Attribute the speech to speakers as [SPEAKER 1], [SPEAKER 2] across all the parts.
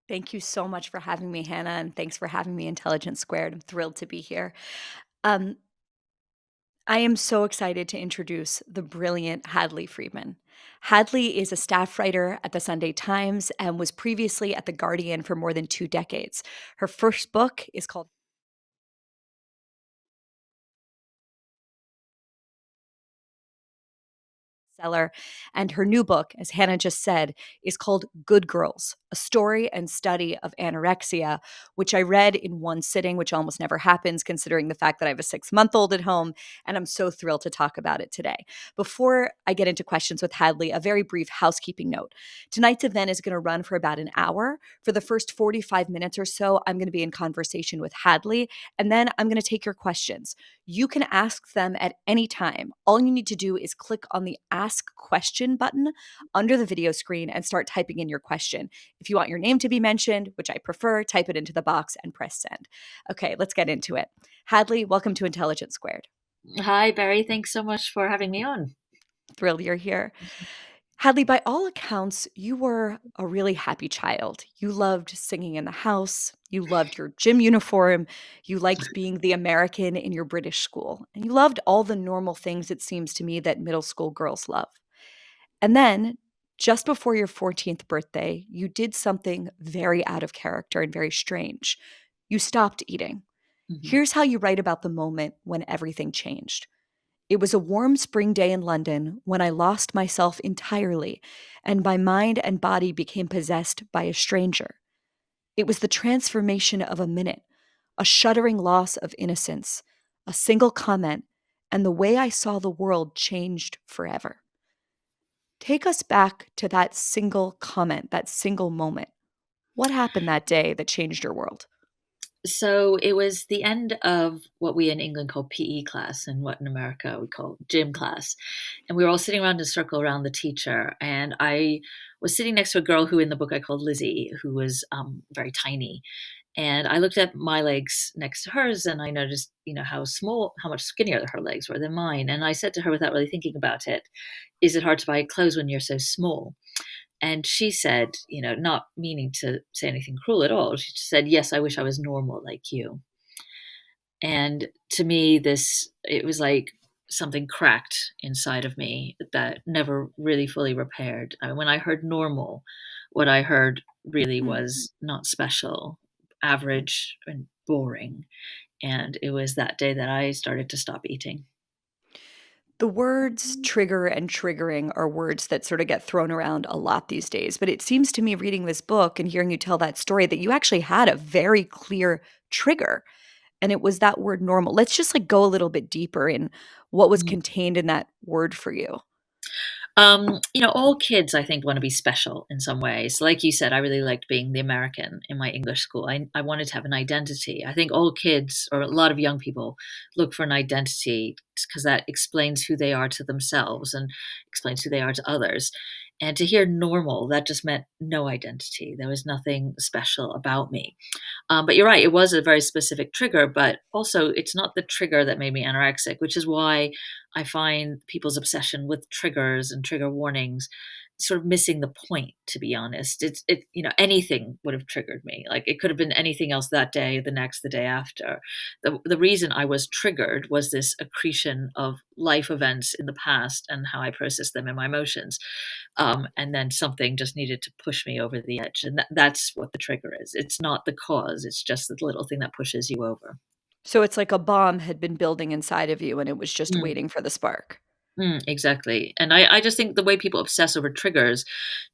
[SPEAKER 1] Thank you so much for having me, Hannah, and thanks for having me, Intelligence Squared. I'm thrilled to be here. Um, I am so excited to introduce the brilliant Hadley Freeman. Hadley is a staff writer at the Sunday Times and was previously at The Guardian for more than 2 decades. Her first book is called Seller, and her new book, as Hannah just said, is called Good Girls, a story and study of anorexia, which I read in one sitting, which almost never happens considering the fact that I have a 6-month-old at home, and I'm so thrilled to talk about it today. Before I get into questions with Hadley, a very brief housekeeping note. Tonight's event is going to run for about an hour. For the first 45 minutes or so, I'm going to be in conversation with Hadley, and then I'm going to take your questions. You can ask them at any time. All you need to do is click on the Ask Question button under the video screen and start typing in your question. If you want your name to be mentioned, which I prefer, type it into the box and press send. Okay, let's get into it. Hadley, welcome to Intelligence Squared.
[SPEAKER 2] Hi, Barry. Thanks so much for having me on.
[SPEAKER 1] Thrilled you're here. Hadley, by all accounts, you were a really happy child. You loved singing in the house. You loved your gym uniform. You liked being the American in your British school. And you loved all the normal things, it seems to me, that middle school girls love. And then, just before your 14th birthday, you did something very out of character and very strange. You stopped eating.
[SPEAKER 2] Mhm.
[SPEAKER 1] Here's how you write about the moment when everything changed. It was a warm spring day in London when I lost myself entirely, and my mind and body became possessed by a stranger. It was the transformation of a minute, a shuddering loss of innocence, a single comment, and the way I saw the world changed forever. Take us back to that single comment, that single moment. What happened that day that changed your world?
[SPEAKER 2] So it was the end of what we in England call PE class and what in America we call gym class. And we were all sitting around in a circle around the teacher. And I was sitting next to a girl who in the book I called Lizzie, who was very tiny. And I looked at my legs next to hers and I noticed, how small, how much skinnier her legs were than mine. And I said to her without really thinking about it, is it hard to buy clothes when you're so small? And she said, not meaning to say anything cruel at all, she just said, "Yes, I wish I was normal like you." And to me, it was like something cracked inside of me that never really fully repaired. I mean, when I heard normal, what I heard really
[SPEAKER 1] Hmm.
[SPEAKER 2] was not special, average, and boring. And it was that day that I started to stop eating.
[SPEAKER 1] The words trigger and triggering are words that sort of get thrown around a lot these days. But it seems to me, reading this book and hearing you tell that story, that you actually had a very clear trigger. And it was that word normal. Let's just like go a little bit deeper in what was contained in that word for you.
[SPEAKER 2] All kids, I think, want to be special in some ways. Like you said, I really liked being the American in my English school. I wanted to have an identity. I think all kids, or a lot of young people, look for an identity because that explains who they are to themselves and explains who they are to others. And to hear normal, that just meant no identity. There was nothing special about me. But you're right, it was a very specific trigger, but also it's not the trigger that made me anorexic, which is why I find people's obsession with triggers and trigger warnings sort of missing the point, to be honest. Anything would have triggered me. Like it could have been anything else that day, the next, the day after. The reason I was triggered was this accretion of life events in the past and how I processed them in my emotions. And then something just needed to push me over the edge. And that's what the trigger is. It's not the cause, it's just the little thing that pushes you over.
[SPEAKER 1] So it's like a bomb had been building inside of you and it was just
[SPEAKER 2] Mm,
[SPEAKER 1] waiting for the spark.
[SPEAKER 2] exactly. And I just think the way people obsess over triggers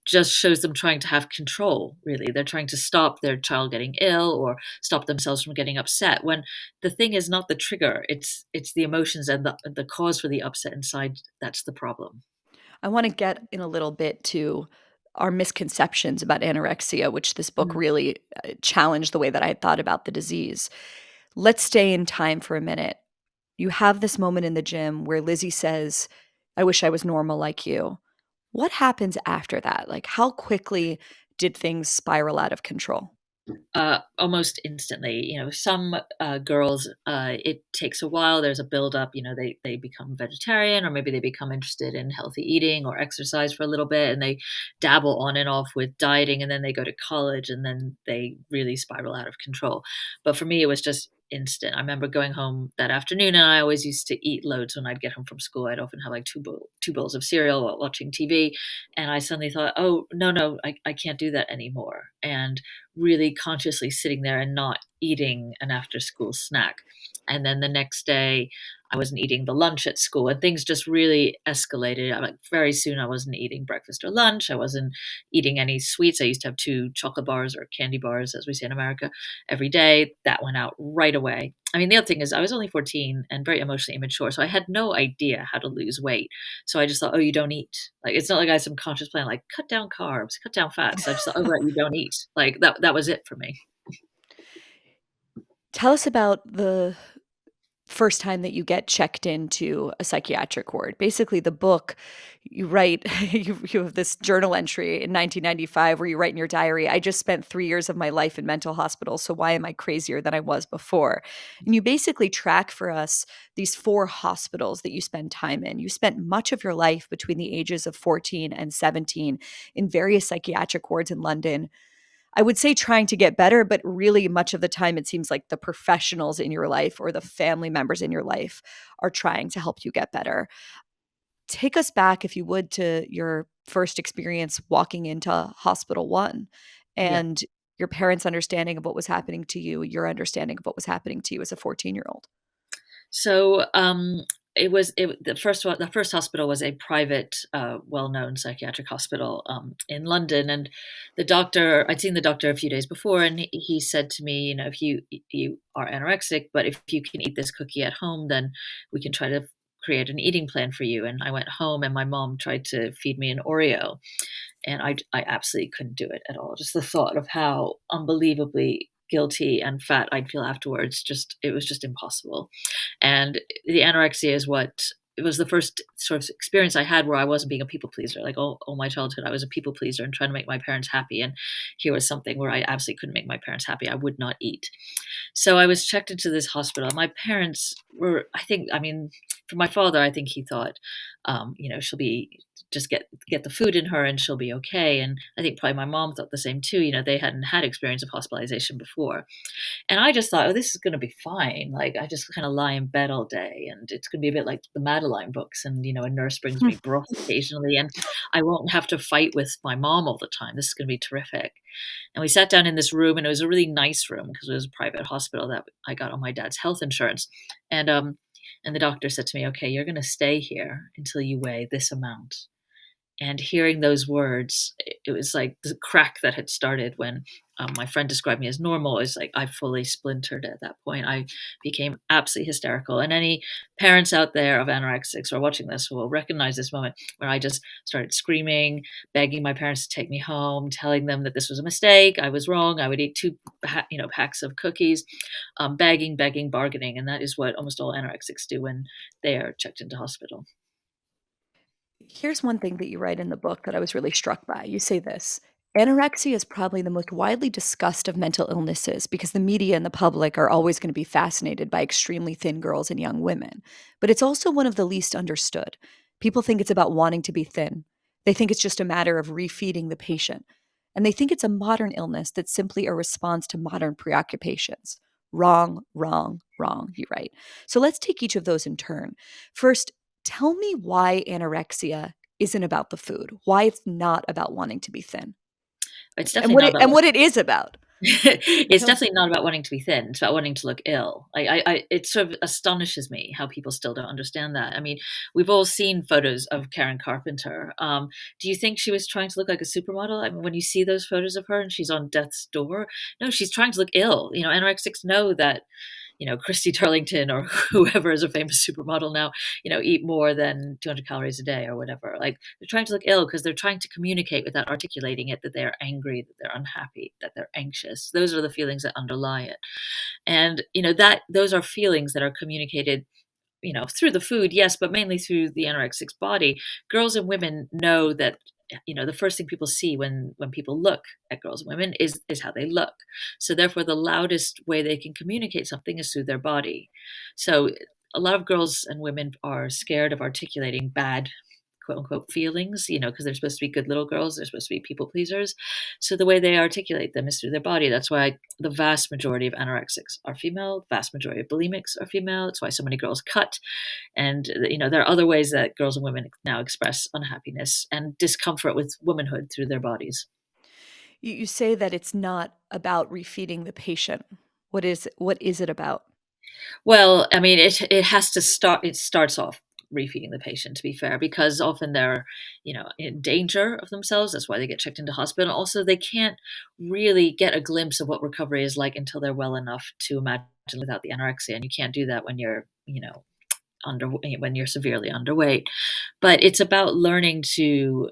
[SPEAKER 2] just shows them trying to have control, really. They're trying to stop their child getting ill or stop themselves from getting upset when the thing is not the trigger, it's the emotions and the cause for the upset inside that's the problem.
[SPEAKER 1] I want to get in a little bit to our misconceptions about anorexia, which this book
[SPEAKER 2] Mm,
[SPEAKER 1] really challenged the way that I had thought about the disease. Let's stay in time for a minute. You have this moment in the gym where Lizzie says, I wish I was normal like you. What happens after that? Like, how quickly did things spiral out of control?
[SPEAKER 2] Almost instantly. Some girls, it takes a while. There's a buildup. They become vegetarian, or maybe they become interested in healthy eating or exercise for a little bit, and they dabble on and off with dieting, and then they go to college, and then they really spiral out of control. But for me, it was just instant. I remember going home that afternoon, and I always used to eat loads when I'd get home from school. I'd often have like two bowls of cereal while watching TV, and I suddenly thought, oh no, no, I can't do that anymore. And really consciously sitting there and not eating an after school snack. And then the next day, I wasn't eating the lunch at school, and things just really escalated. Like very soon, I wasn't eating breakfast or lunch. I wasn't eating any sweets. I used to have two chocolate bars or candy bars, as we say in America, every day. That went out right away. I mean, the other thing is, I was only 14 and very emotionally immature, so I had no idea how to lose weight. So I just thought, oh, you don't eat. Like, it's not like I had some conscious plan, like cut down carbs, cut down fats. So I just thought, oh, right, you don't eat. Like that was it for me.
[SPEAKER 1] Tell us about the first time that you get checked into a psychiatric ward. Basically, the book you write, you have this journal entry in 1995 where you write in your diary, I just spent 3 years of my life in mental hospitals. So why am I crazier than I was before? And you basically track for us these four hospitals that you spend time in. You spent much of your life between the ages of 14 and 17 in various psychiatric wards in London. I would say trying to get better, but really much of the time it seems like the professionals in your life or the family members in your life are trying to help you get better. Take us back, if you would, to your first experience walking into Hospital One
[SPEAKER 2] Yeah.
[SPEAKER 1] and your parents' understanding of what was happening to you, your understanding of what was happening to you as a 14-year-old.
[SPEAKER 2] So, the first one. The first hospital was a private, well-known psychiatric hospital in London, and the doctor. I'd seen the doctor a few days before, and he said to me, if you are anorexic, but if you can eat this cookie at home, then we can try to create an eating plan for you. And I went home, and my mom tried to feed me an Oreo, and I absolutely couldn't do it at all. Just the thought of how unbelievably guilty and fat I'd feel afterwards, just it was just impossible. And the anorexia is what it was the first sort of experience I had where I wasn't being a people pleaser. Like all my childhood, I was a people pleaser and trying to make my parents happy. And here was something where I absolutely couldn't make my parents happy. I would not eat. So I was checked into this hospital. My parents were, I mean, for my father, I think he thought, she'll be just get the food in her and she'll be okay. And I think probably my mom thought the same too. They hadn't had experience of hospitalization before. And I just thought, "Oh, this is gonna be fine." Like, I just kinda lie in bed all day, and it's gonna be a bit like the Madeline books, and, a nurse brings me broth occasionally, and I won't have to fight with my mom all the time. This is gonna be terrific. And we sat down in this room, and it was a really nice room because it was a private hospital that I got on my dad's health insurance. And the doctor said to me, "Okay, you're gonna stay here until you weigh this amount." And hearing those words, it was like the crack that had started when my friend described me as normal. Is like I fully splintered at that point. I became absolutely hysterical. And any parents out there of anorexics who are watching this will recognize this moment where I just started screaming, begging my parents to take me home, telling them that this was a mistake. I was wrong. I would eat packs of cookies, begging, begging, bargaining, and that is what almost all anorexics do when they are checked into hospital.
[SPEAKER 1] Here's one thing that you write in the book that I was really struck by. You say this: anorexia is probably the most widely discussed of mental illnesses because the media and the public are always going to be fascinated by extremely thin girls and young women. But it's also one of the least understood. People think it's about wanting to be thin, they think it's just a matter of refeeding the patient. And they think it's a modern illness that's simply a response to modern preoccupations. Wrong, wrong, wrong, you write. So let's take each of those in turn. First, tell me why anorexia isn't about the food, why it's not about wanting to be thin,
[SPEAKER 2] It's
[SPEAKER 1] and
[SPEAKER 2] definitely
[SPEAKER 1] what
[SPEAKER 2] not
[SPEAKER 1] it
[SPEAKER 2] about
[SPEAKER 1] and what it is about.
[SPEAKER 2] it's
[SPEAKER 1] Tell
[SPEAKER 2] definitely not about wanting to be thin. It's about wanting to look ill. It sort of astonishes me how people still don't understand that. I mean, we've all seen photos of Karen Carpenter. Do you think she was trying to look like a supermodel? I mean, when you see those photos of her and she's on death's door, no, she's trying to look ill. Anorexics know that, Christy Turlington or whoever is a famous supermodel now, eat more than 200 calories a day or whatever. Like they're trying to look ill because they're trying to communicate without articulating it that they're angry, that they're unhappy, that they're anxious. Those are the feelings that underlie it. And, that those are feelings that are communicated, through the food, yes, but mainly through the anorexic's body. Girls and women know that the first thing people see when people look at girls and women is how they look. So therefore, the loudest way they can communicate something is through their body. So a lot of girls and women are scared of articulating bad quote unquote feelings, because they're supposed to be good little girls, they're supposed to be people pleasers. So the way they articulate them is through their body. That's why the vast majority of anorexics are female, the vast majority of bulimics are female. That's why so many girls cut. And there are other ways that girls and women now express unhappiness and discomfort with womanhood through their bodies.
[SPEAKER 1] You say that it's not about refeeding the patient. What is it about?
[SPEAKER 2] Well, I mean, it has to start. It starts off refeeding the patient, to be fair, because often they're, in danger of themselves. That's why they get checked into hospital. Also, they can't really get a glimpse of what recovery is like until they're well enough to imagine without the anorexia, and you can't do that when you're, when you're severely underweight. But it's about learning to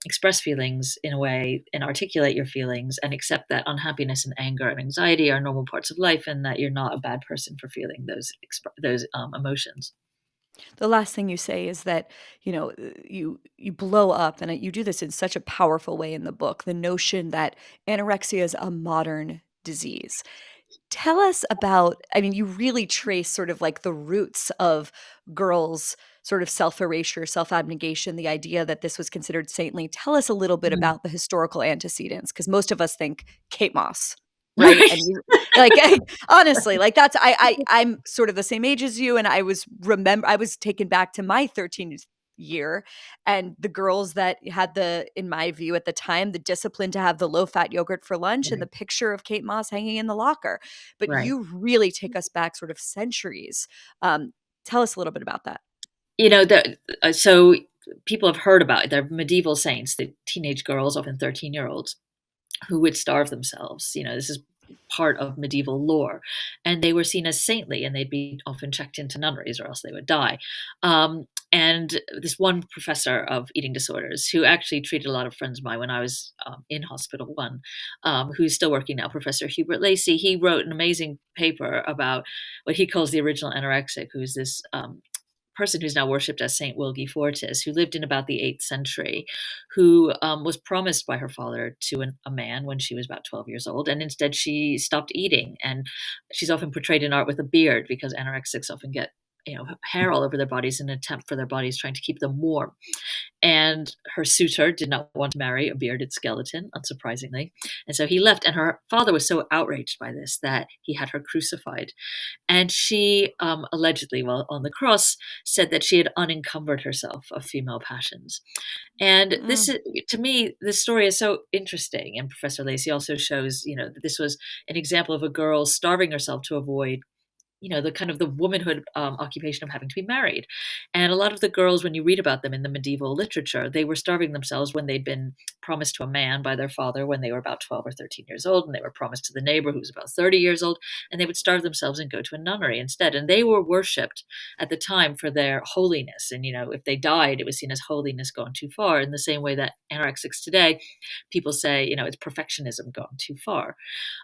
[SPEAKER 2] express feelings in a way and articulate your feelings and accept that unhappiness and anger and anxiety are normal parts of life, and that you're not a bad person for feeling those emotions.
[SPEAKER 1] The last thing you say is that, you blow up, and you do this in such a powerful way in the book, the notion that anorexia is a modern disease. Tell us about, I mean, you really trace sort of like the roots of girls' sort of self-erasure, self-abnegation, the idea that this was considered saintly. Tell us a little bit
[SPEAKER 2] Mm.
[SPEAKER 1] about the historical antecedents, because most of us think Kate Moss, right?
[SPEAKER 2] Right.
[SPEAKER 1] And you like honestly, like that's I'm sort of the same age as you, and I was taken back to my 13th year, and the girls that had in my view at the time, the discipline to have the low-fat yogurt for lunch and the
[SPEAKER 2] Right.
[SPEAKER 1] picture of Kate Moss hanging in the locker. But
[SPEAKER 2] Right.
[SPEAKER 1] you really take us back sort of centuries. Um, Tell us a little bit about that.
[SPEAKER 2] So people have heard about it. They're medieval saints, the teenage girls, often 13-year-olds, who would starve themselves. This is part of medieval lore. And they were seen as saintly, and they'd be often checked into nunneries or else they would die. And this one professor of eating disorders, who actually treated a lot of friends of mine when I was in hospital one, who's still working now, Professor Hubert Lacey, he wrote an amazing paper about what he calls the original anorexic, who's this person who's now worshipped as Saint Wilgefortis, who lived in about the 8th century, who was promised by her father to a man when she was about 12 years old, and instead she stopped eating. And she's often portrayed in art with a beard, because anorexics often get hair all over their bodies in an attempt for their bodies trying to keep them warm. And her suitor did not want to marry a bearded skeleton, unsurprisingly. And so he left. And her father was so outraged by this that he had her crucified. And she allegedly, while on the cross, said that she had unencumbered herself of female passions. And this
[SPEAKER 1] Mm.
[SPEAKER 2] is, to me, this story is so interesting. And Professor Lacey also shows, that this was an example of a girl starving herself to avoid the kind of the womanhood occupation of having to be married. And a lot of the girls, when you read about them in the medieval literature, they were starving themselves when they'd been promised to a man by their father when they were about 12 or 13 years old, and they were promised to the neighbor who was about 30 years old, and they would starve themselves and go to a nunnery instead. And they were worshipped at the time for their holiness. And, if they died, it was seen as holiness gone too far, in the same way that anorexics today, people say, it's perfectionism gone too far.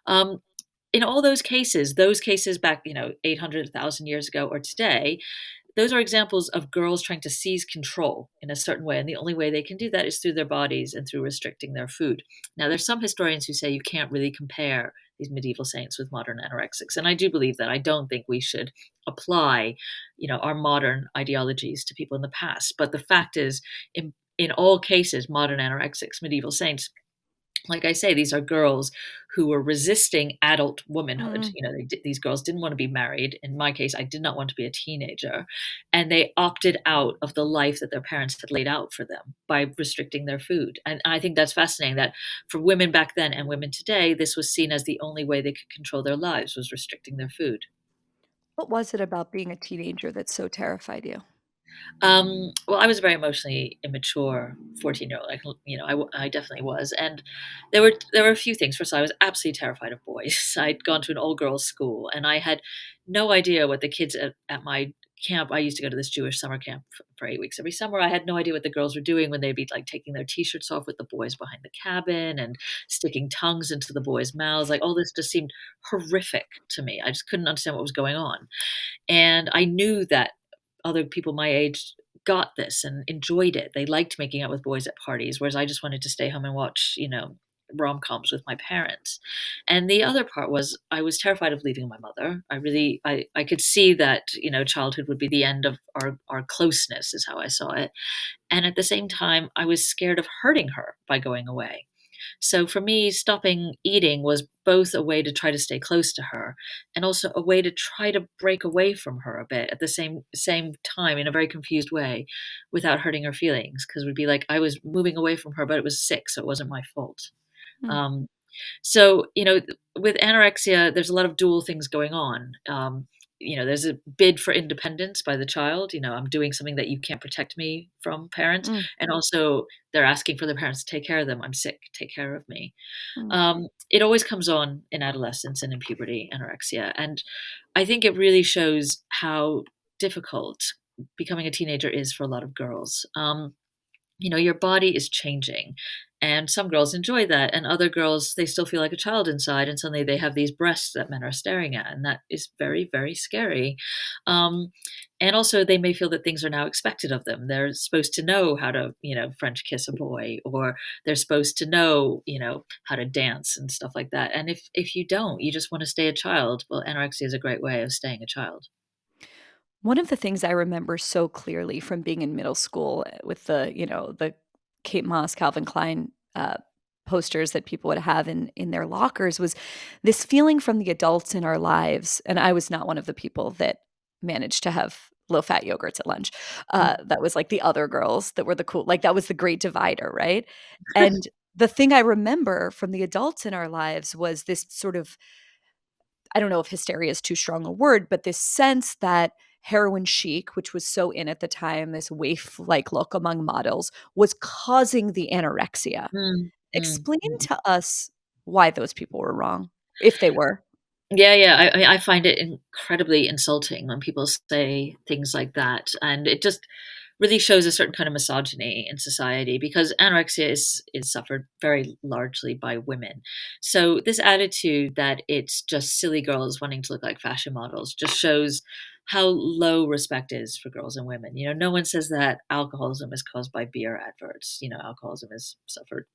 [SPEAKER 2] Um, in all those cases back, 800, 1,000 years ago or today, those are examples of girls trying to seize control in a certain way. And the only way they can do that is through their bodies and through restricting their food. Now, there's some historians who say you can't really compare these medieval saints with modern anorexics. And I do believe that. I don't think we should apply, our modern ideologies to people in the past. But the fact is, in all cases, modern anorexics, medieval saints, like I say, these are girls who were resisting adult womanhood.
[SPEAKER 1] Mm.
[SPEAKER 2] These girls didn't want to be married. In my case, I did not want to be a teenager. And they opted out of the life that their parents had laid out for them by restricting their food. And I think that's fascinating that for women back then and women today, this was seen as the only way they could control their lives was restricting their food.
[SPEAKER 1] What was it about being a teenager that so terrified you?
[SPEAKER 2] Well, I was a very emotionally immature 14-year-old. I definitely was, and there were a few things. First, of all, I was absolutely terrified of boys. I'd gone to an all girls school, and I had no idea what the kids at my camp. I used to go to this Jewish summer camp for 8 weeks every summer. I had no idea what the girls were doing when they'd be like taking their t-shirts off with the boys behind the cabin and sticking tongues into the boys' mouths. Like all this just seemed horrific to me. I just couldn't understand what was going on. And I knew that other people my age got this and enjoyed it. They liked making out with boys at parties, whereas I just wanted to stay home and watch, rom-coms with my parents. And the other part was I was terrified of leaving my mother. I could see that, childhood would be the end of our closeness, is how I saw it. And at the same time, I was scared of hurting her by going away. So for me, stopping eating was both a way to try to stay close to her and also a way to try to break away from her a bit at the same time in a very confused way without hurting her feelings. Because it would be like I was moving away from her, but it was sick, so it wasn't my fault.
[SPEAKER 1] Mm,
[SPEAKER 2] Um, so, with anorexia, there's a lot of dual things going on. There's a bid for independence by the child. I'm doing something that you can't protect me from, parent.
[SPEAKER 1] mm,
[SPEAKER 2] And also, they're asking for the parents to take care of them. I'm sick, take care of me.
[SPEAKER 1] mm.
[SPEAKER 2] It always comes on in adolescence and in puberty, anorexia. And I think it really shows how difficult becoming a teenager is for a lot of girls. Your body is changing. And some girls enjoy that, and other girls, they still feel like a child inside, and suddenly they have these breasts that men are staring at, and that is very, very scary. Um, and also, they may feel that things are now expected of them. They're supposed to know how to, French kiss a boy, or they're supposed to know, how to dance and stuff like that. And if you don't, you just want to stay a child. Well, anorexia is a great way of staying a child.
[SPEAKER 1] One of the things I remember so clearly from being in middle school with the Kate Moss, Calvin Klein, posters that people would have in their lockers was this feeling from the adults in our lives, and I was not one of the people that managed to have low-fat yogurts at lunch. That was, like, the other girls that were the cool like, that was the great divider, right? And the thing I remember from the adults in our lives was this sort of I don't know if hysteria is too strong a word, but this sense that heroin chic, which was so in at the time, this waif-like look among models, was causing the anorexia.
[SPEAKER 2] Mm, mm,
[SPEAKER 1] Explain
[SPEAKER 2] mm.
[SPEAKER 1] to us why those people were wrong, if they were.
[SPEAKER 2] Yeah, yeah. I find it incredibly insulting when people say things like that, and it just really shows a certain kind of misogyny in society because anorexia is suffered very largely by women. So this attitude that it's just silly girls wanting to look like fashion models just shows how low respect is for girls and women. No one says that alcoholism is caused by beer adverts. Alcoholism is suffered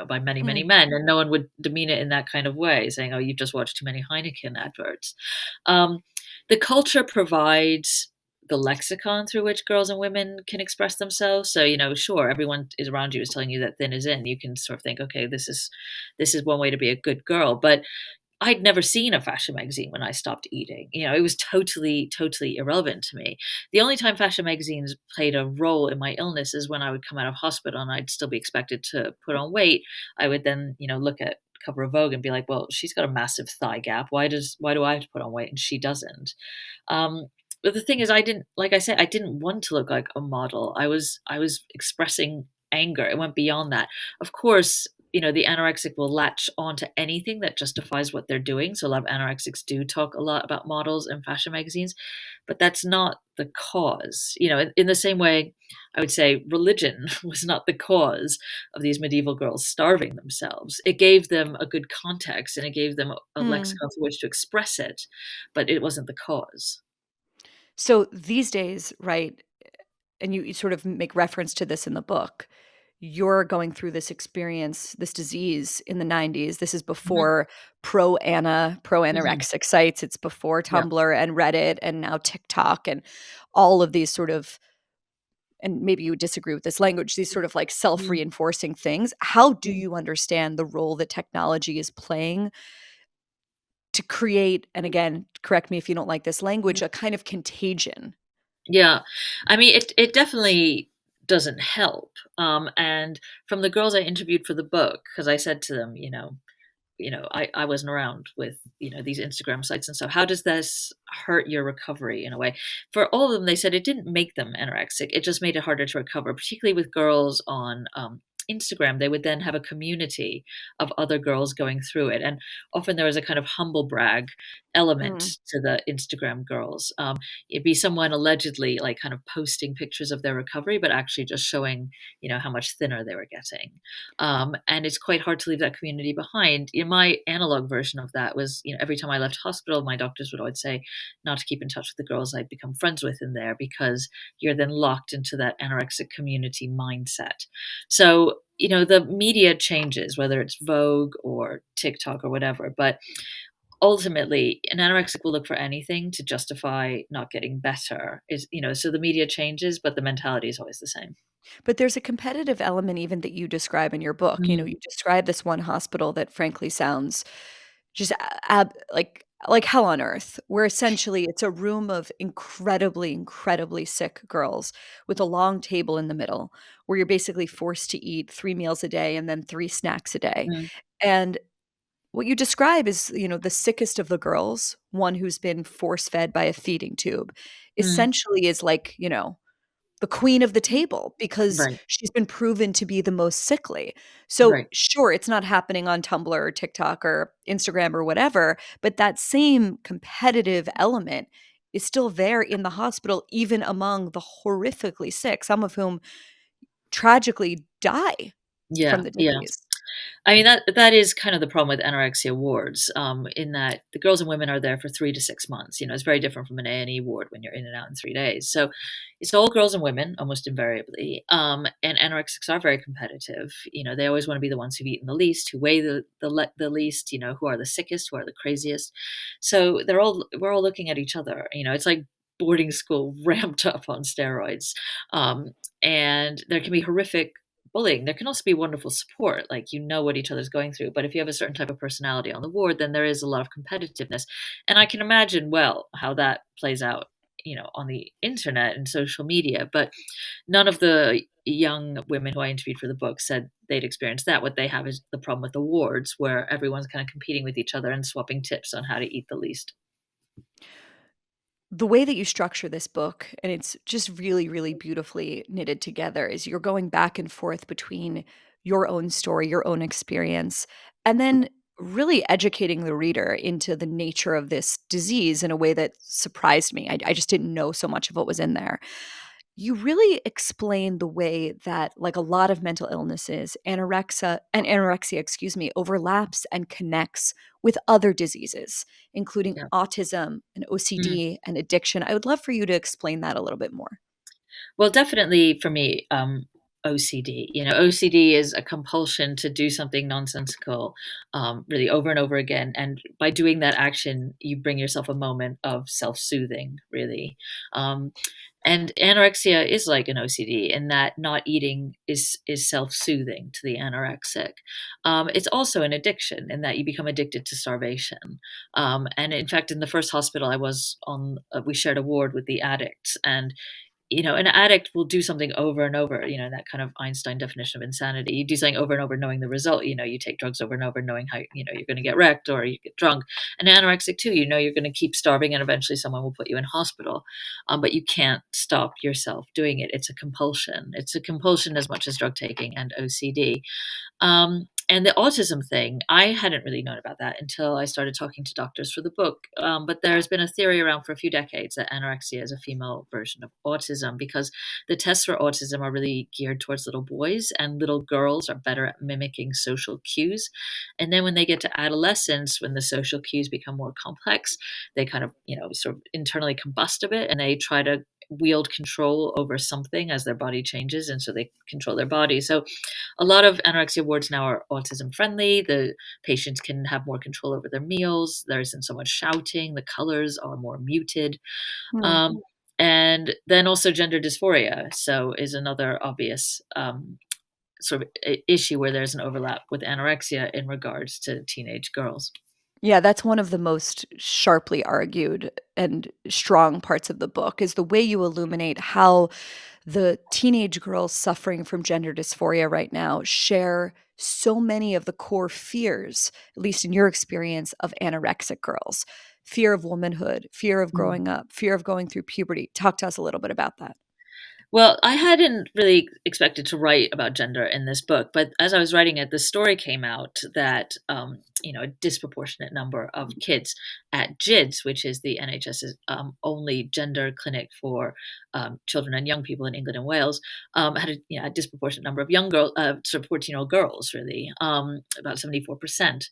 [SPEAKER 2] by many, many
[SPEAKER 1] Mm,
[SPEAKER 2] men, and no one would demean it in that kind of way, saying, "Oh, you've just watched too many Heineken adverts." Um, the culture provides the lexicon through which girls and women can express themselves. So, sure, everyone is around you is telling you that thin is in. You can sort of think, okay, this is one way to be a good girl. But I'd never seen a fashion magazine when I stopped eating. It was totally, totally irrelevant to me. The only time fashion magazines played a role in my illness is when I would come out of hospital and I'd still be expected to put on weight. I would then, look at cover of Vogue and be like, well, she's got a massive thigh gap. Why do I have to put on weight and she doesn't? Um, but the thing is, like I said, I didn't want to look like a model. I was expressing anger. It went beyond that. Of course, the anorexic will latch on to anything that justifies what they're doing. So a lot of anorexics do talk a lot about models in fashion magazines, but that's not the cause. In the same way, I would say religion was not the cause of these medieval girls starving themselves. It gave them a good context and it gave them a
[SPEAKER 1] mm.
[SPEAKER 2] lexicon through which to express it, but it wasn't the cause.
[SPEAKER 1] So these days, right, and you sort of make reference to this in the book, you're going through this experience, this disease in the '90s. This is
[SPEAKER 2] Mhm,
[SPEAKER 1] before
[SPEAKER 2] mhm.
[SPEAKER 1] pro-anorexic sites. It's before
[SPEAKER 2] Yeah.
[SPEAKER 1] Tumblr and Reddit and now TikTok and all of these sort of and maybe you would disagree with this language, these sort of like
[SPEAKER 2] Mhm,
[SPEAKER 1] self-reinforcing things. How do
[SPEAKER 2] mhm.
[SPEAKER 1] you understand the role that technology is playing to create, and again, correct me if you don't like this language, a kind of contagion?
[SPEAKER 2] Yeah. I mean, it definitely doesn't help. And from the girls I interviewed for the book, because I said to them, I wasn't around with, these Instagram sites and stuff. How does this hurt your recovery in a way? For all of them, they said it didn't make them anorexic. It just made it harder to recover, particularly with girls on Instagram, they would then have a community of other girls going through it. And often there was a kind of humble brag element
[SPEAKER 1] Mm.
[SPEAKER 2] to the Instagram girls. It'd be someone allegedly like kind of posting pictures of their recovery, but actually just showing, how much thinner they were getting. And it's quite hard to leave that community behind. My analog version of that was, every time I left hospital, my doctors would always say not to keep in touch with the girls I'd become friends with in there because you're then locked into that anorexic community mindset. So, the media changes, whether it's Vogue or TikTok or whatever, but ultimately an anorexic will look for anything to justify not getting better. So the media changes, but the mentality is always the same.
[SPEAKER 1] But there's a competitive element even that you describe in your book.
[SPEAKER 2] Mm,
[SPEAKER 1] You describe this one hospital that frankly sounds just like hell on earth, where essentially it's a room of incredibly, incredibly sick girls with a long table in the middle, where you're basically forced to eat 3 meals a day and then 3 snacks a day.
[SPEAKER 2] mm,
[SPEAKER 1] And what you describe is, the sickest of the girls, one who's been force-fed by a feeding tube,
[SPEAKER 2] mm,
[SPEAKER 1] essentially is like, the queen of the table because
[SPEAKER 2] right,
[SPEAKER 1] she's been proven to be the most sickly. So,
[SPEAKER 2] right.
[SPEAKER 1] sure, it's not happening on Tumblr or TikTok or Instagram or whatever, but that same competitive element is still there in the hospital, even among the horrifically sick, some of whom tragically die from
[SPEAKER 2] Yeah,
[SPEAKER 1] the
[SPEAKER 2] yeah.
[SPEAKER 1] disease.
[SPEAKER 2] I mean, that is kind of the problem with anorexia wards, in that the girls and women are there for 3 to 6 months. It's very different from an A&E ward when you're in and out in 3 days. So it's all girls and women almost invariably, and anorexics are very competitive. They always wanna be the ones who've eaten the least, who weigh the least, who are the sickest, who are the craziest. So we're all looking at each other. It's like boarding school ramped up on steroids. And there can be horrific bullying. There can also be wonderful support, like what each other's going through. But if you have a certain type of personality on the ward, then there is a lot of competitiveness. And I can imagine well how that plays out, on the internet and social media. But none of the young women who I interviewed for the book said they'd experienced that. What they have is the problem with the wards where everyone's kind of competing with each other and swapping tips on how to eat the least.
[SPEAKER 1] The way that you structure this book, and it's just really, really beautifully knitted together, is you're going back and forth between your own story, your own experience, and then really educating the reader into the nature of this disease in a way that surprised me. I just didn't know so much of what was in there. You really explain the way that, like a lot of mental illnesses, anorexia, excuse me, overlaps and connects with other diseases, including
[SPEAKER 2] Yeah.
[SPEAKER 1] autism and
[SPEAKER 2] Mm.
[SPEAKER 1] OCD and addiction. I would love for you to explain that a little bit more.
[SPEAKER 2] Well, definitely for me, OCD. OCD is a compulsion to do something nonsensical, really over and over again. And by doing that action, you bring yourself a moment of self-soothing, really. Um, and anorexia is like an OCD in that not eating is self-soothing to the anorexic. It's also an addiction in that you become addicted to starvation. And in fact, in the first hospital I was on, we shared a ward with the addicts, and an addict will do something over and over, that kind of Einstein definition of insanity. You do something over and over knowing the result. You take drugs over and over knowing how, you're going to get wrecked or you get drunk. An anorexic too, you're going to keep starving and eventually someone will put you in hospital. But you can't stop yourself doing it. It's a compulsion. It's a compulsion as much as drug taking and OCD. And the autism thing, I hadn't really known about that until I started talking to doctors for the book. But there's been a theory around for a few decades that anorexia is a female version of autism because the tests for autism are really geared towards little boys, and little girls are better at mimicking social cues. And then when they get to adolescence, when the social cues become more complex, they kind of, sort of internally combust a bit and they try to wield control over something as their body changes. And so they control their body. So a lot of anorexia wards now are autism friendly. The patients can have more control over their meals. There isn't so much shouting. The colors are more muted.
[SPEAKER 1] Hmm.
[SPEAKER 2] Um, and then also gender dysphoria. So is another obvious sort of issue where there's an overlap with anorexia in regards to teenage girls.
[SPEAKER 1] Yeah, that's one of the most sharply argued and strong parts of the book is the way you illuminate how the teenage girls suffering from gender dysphoria right now share so many of the core fears, at least in your experience, of anorexic girls. Fear of womanhood, fear of
[SPEAKER 2] Mhm.
[SPEAKER 1] growing up, fear of going through puberty. Talk to us a little bit about that.
[SPEAKER 2] Well, I hadn't really expected to write about gender in this book, but as I was writing it, the story came out that a disproportionate number of kids at JIDS, which is the NHS's only gender clinic for children and young people in England and Wales, had a disproportionate number of young girls, sort of 14-year-old girls, really, about 74%.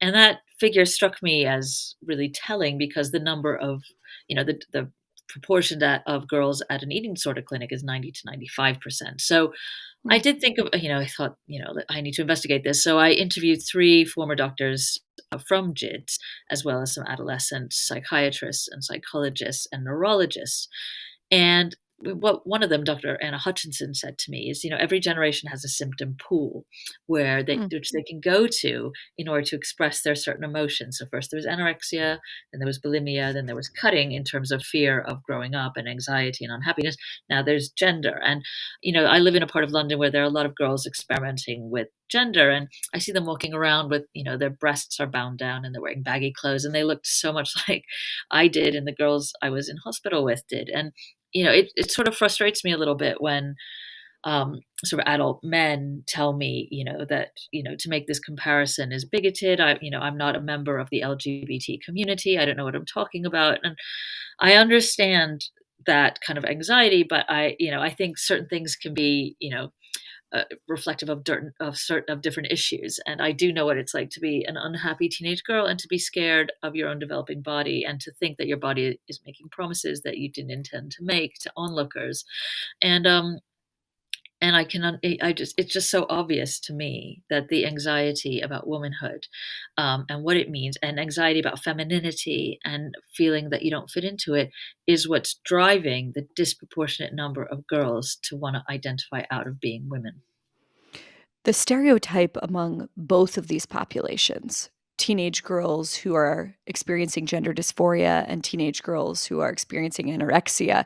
[SPEAKER 2] And that figure struck me as really telling because the number of, the proportion that of girls at an eating disorder clinic is 90 to 95%. So I
[SPEAKER 1] Mm,
[SPEAKER 2] did think of, I thought, that I need to investigate this. So I interviewed three former doctors from JIDS, as well as some adolescent psychiatrists and psychologists and neurologists. And what one of them, Dr. Anna Hutchinson, said to me is, every generation has a symptom pool
[SPEAKER 1] mm.
[SPEAKER 2] which they can go to in order to express their certain emotions. So first there was anorexia, then there was bulimia, then there was cutting in terms of fear of growing up and anxiety and unhappiness. Now there's gender. And, I live in a part of London where there are a lot of girls experimenting with gender, and I see them walking around with, their breasts are bound down and they're wearing baggy clothes, and they looked so much like I did and the girls I was in hospital with did. And it sort of frustrates me a little bit when sort of adult men tell me, that, to make this comparison is bigoted. I'm not a member of the LGBT community. I don't know what I'm talking about. And I understand that kind of anxiety, but I think certain things can be, reflective of different issues. And I do know what it's like to be an unhappy teenage girl and to be scared of your own developing body and to think that your body is making promises that you didn't intend to make to onlookers. And and I just it's just so obvious to me that the anxiety about womanhood, and what it means, and anxiety about femininity and feeling that you don't fit into it, is what's driving the disproportionate number of girls to want to identify out of being women.
[SPEAKER 1] The stereotype among both of these populations, teenage girls who are experiencing gender dysphoria and teenage girls who are experiencing anorexia,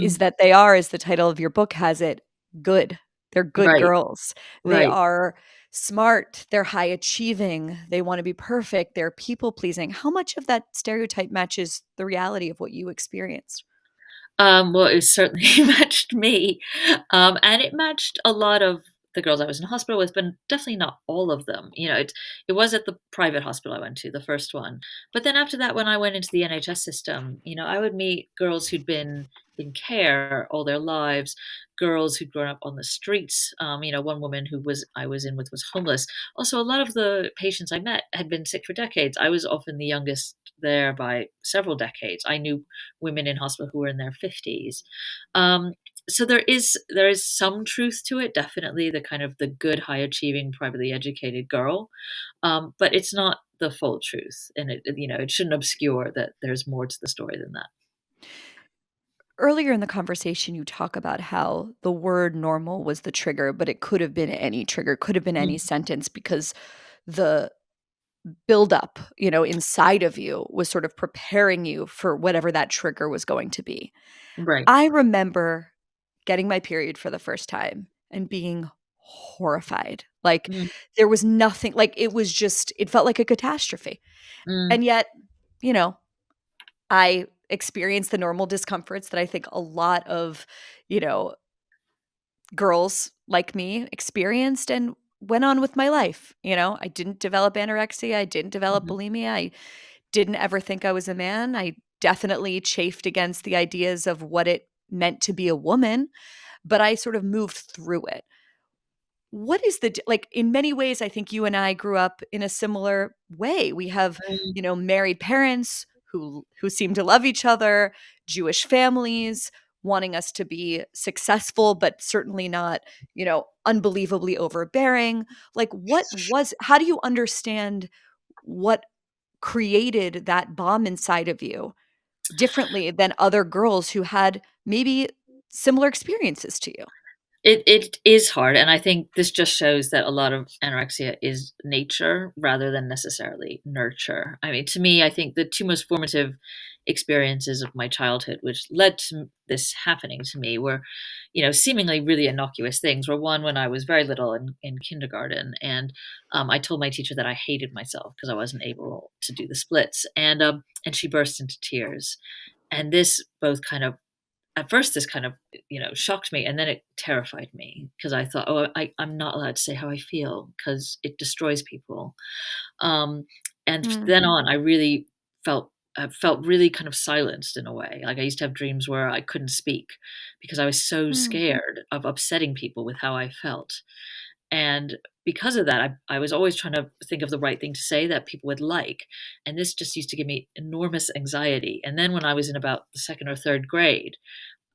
[SPEAKER 1] is
[SPEAKER 2] Mm,
[SPEAKER 1] that they are, as the title of your book has it, good. They're good
[SPEAKER 2] right,
[SPEAKER 1] girls. They
[SPEAKER 2] right.
[SPEAKER 1] are smart, they're high achieving, they wanna be perfect, they're people pleasing. How much of that stereotype matches the reality of what you experienced?
[SPEAKER 2] Well, it certainly matched me, and it matched a lot of the girls I was in hospital with, but definitely not all of them. It was at the private hospital I went to, the first one. But then after that, when I went into the NHS system, I would meet girls who'd been in care all their lives, girls who'd grown up on the streets. One woman who was I was in with was homeless. Also, a lot of the patients I met had been sick for decades. I was often the youngest there by several decades. I knew women in hospital who were in their 50s. So there is some truth to it, definitely the kind of the good, high achieving, privately educated girl, but it's not the full truth, and it shouldn't obscure that there's more to the story than that.
[SPEAKER 1] Earlier in the conversation, you talk about how the word normal was the trigger, but it could have been any trigger, could have been any
[SPEAKER 2] Mm,
[SPEAKER 1] sentence because the buildup, inside of you was sort of preparing you for whatever that trigger was going to be.
[SPEAKER 2] right.
[SPEAKER 1] I remember getting my period for the first time and being horrified. Like,
[SPEAKER 2] Mm,
[SPEAKER 1] there was nothing like, it felt like a catastrophe.
[SPEAKER 2] mm,
[SPEAKER 1] And yet, you know, I experienced the normal discomforts that I think a lot of, you know, girls like me experienced and went on with my life. I didn't develop anorexia, I didn't develop
[SPEAKER 2] mhm.
[SPEAKER 1] bulimia, I didn't ever think I was a man. I definitely chafed against the ideas of what it meant to be a woman, but I sort of moved through it. What is like, in many ways, I think you and I grew up in a similar way. We have,
[SPEAKER 2] Mm,
[SPEAKER 1] married parents who seem to love each other, Jewish families wanting us to be successful, but certainly not, unbelievably overbearing. Like, how do you understand what created that bomb inside of you differently than other girls who had maybe similar experiences to you?
[SPEAKER 2] it is hard, and I think this just shows that a lot of anorexia is nature rather than necessarily nurture. I mean, to me, I think the two most formative experiences of my childhood, which led to this happening to me, were, seemingly really innocuous things. Were one when I was very little in kindergarten, and I told my teacher that I hated myself because I wasn't able to do the splits, and she burst into tears, and this both kind of at first this kind of, shocked me, and then it terrified me because I thought, "Oh, I'm not allowed to say how I feel because it destroys people." Um, and
[SPEAKER 1] Mm,
[SPEAKER 2] then on, I felt really kind of silenced in a way. Like, I used to have dreams where I couldn't speak because I was so
[SPEAKER 1] mm,
[SPEAKER 2] scared of upsetting people with how I felt. And because of that, I was always trying to think of the right thing to say that people would like, and this just used to give me enormous anxiety. And then when I was in about the 2nd or 3rd grade,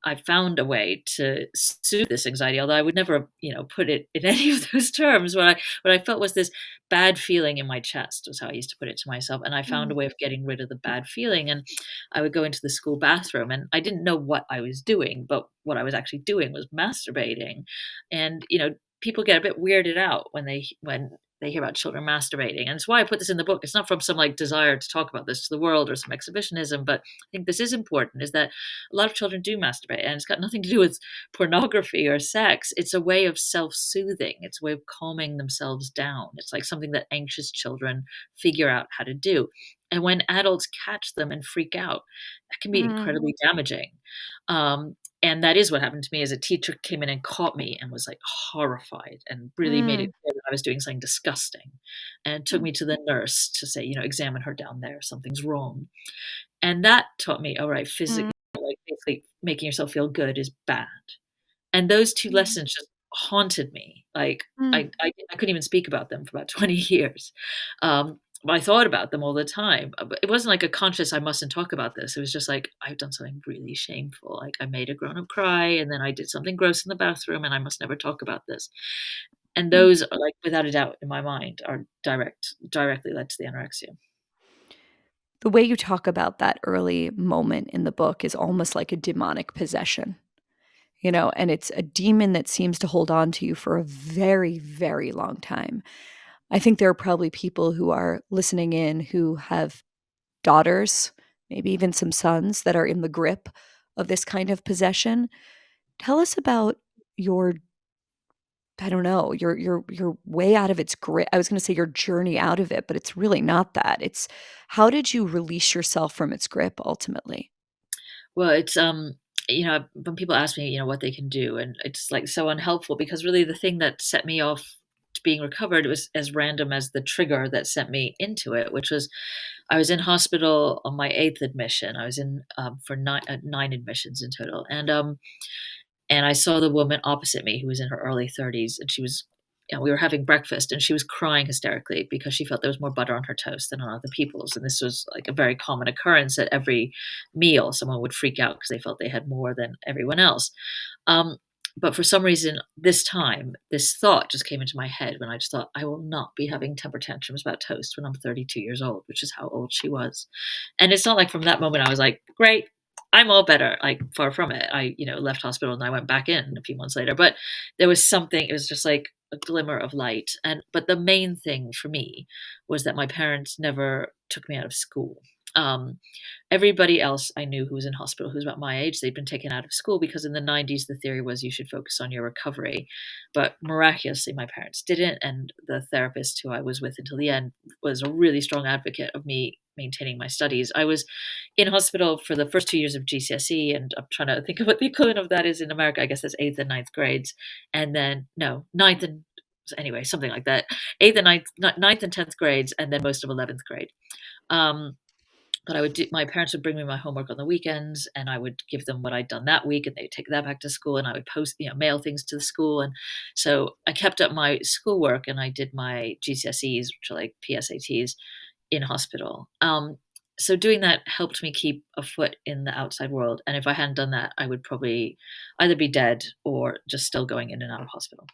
[SPEAKER 2] I found a way to soothe this anxiety, although I would never, put it in any of those terms. What I felt was this bad feeling in my chest was how I used to put it to myself, and I found a
[SPEAKER 1] mm,
[SPEAKER 2] way of getting rid of the bad feeling. And I would go into the school bathroom, and I didn't know what I was doing, but what I was actually doing was masturbating. And people get a bit weirded out when they hear about children masturbating, and it's why I put this in the book. It's not from some like desire to talk about this to the world or some exhibitionism, but I think this is important. Is that a lot of children do masturbate, and it's got nothing to do with pornography or sex. It's a way of self-soothing. It's a way of calming themselves down. It's like something that anxious children figure out how to do. And when adults catch them and freak out, that can be
[SPEAKER 1] mm,
[SPEAKER 2] incredibly damaging. And that is what happened to me. As a teacher came in and caught me and was like horrified and really made it
[SPEAKER 1] mm,
[SPEAKER 2] clear that I was doing something disgusting, and took
[SPEAKER 1] mm,
[SPEAKER 2] me to the nurse to say, examine her down there. Something's wrong. And that taught me, all right,
[SPEAKER 1] mm,
[SPEAKER 2] like, basically making yourself feel good is bad. And those 2
[SPEAKER 1] mm,
[SPEAKER 2] lessons just haunted me. Like,
[SPEAKER 1] mm,
[SPEAKER 2] I couldn't even speak about them for about 20 years. But I thought about them all the time. But it wasn't like a conscious, "I mustn't talk about this." It was just like, I've done something really shameful. Like, I made a grown-up cry, and then I did something gross in the bathroom, and I must never talk about this. And
[SPEAKER 1] mm.
[SPEAKER 2] those are, like, without a doubt in my mind, are directly led to the anorexia.
[SPEAKER 1] The way you talk about that early moment in the book is almost like a demonic possession, and it's a demon that seems to hold on to you for a very, very long time. I think there are probably people who are listening in who have daughters, maybe even some sons that are in the grip of this kind of possession. Tell us about your I don't know, your way out of its grip. I was gonna say your journey out of it, but it's really not that. It's how did you release yourself from its grip ultimately?
[SPEAKER 2] Well, it's, when people ask me, what they can do, and it's, like, so unhelpful because really the thing that set me off to being recovered was as random as the trigger that sent me into it, which was I was in hospital on my 8th admission. I was in, for 9 admissions in total, and I saw the woman opposite me who was in her early 30s, and we were having breakfast, and she was crying hysterically because she felt there was more butter on her toast than on other people's. And this was like a very common occurrence at every meal. Someone would freak out because they felt they had more than everyone else. Um, but for some reason, this time, this thought just came into my head when I just thought, I will not be having temper tantrums about toast when I'm 32 years old, which is how old she was. And it's not like from that moment I was like, great, I'm all better. Like, far from it. I, left hospital and I went back in a few months later. But there was something, it was just like a glimmer of light. But the main thing for me was that my parents never took me out of school. Um, Everybody else I knew who was in hospital, who was about my age, they'd been taken out of school because in the 90s, the theory was you should focus on your recovery. But miraculously, my parents didn't. And the therapist who I was with until the end was a really strong advocate of me maintaining my studies. I was in hospital for the first 2 years of GCSE, and I'm trying to think of what the equivalent of that is in America. I guess that's 8th and ninth grades. And then, no, ninth and anyway, something like that. 8th and ninth and 10th grades, and then most of 11th grade. Um, but my parents would bring me my homework on the weekends, and I would give them what I'd done that week, and they'd take that back to school, and I would mail things to the school. And so I kept up my schoolwork, and I did my GCSEs, which are like PSATs, in hospital. So doing that helped me keep a foot in the outside world. And if I hadn't done that, I would probably either be dead or just still going in and out of hospital.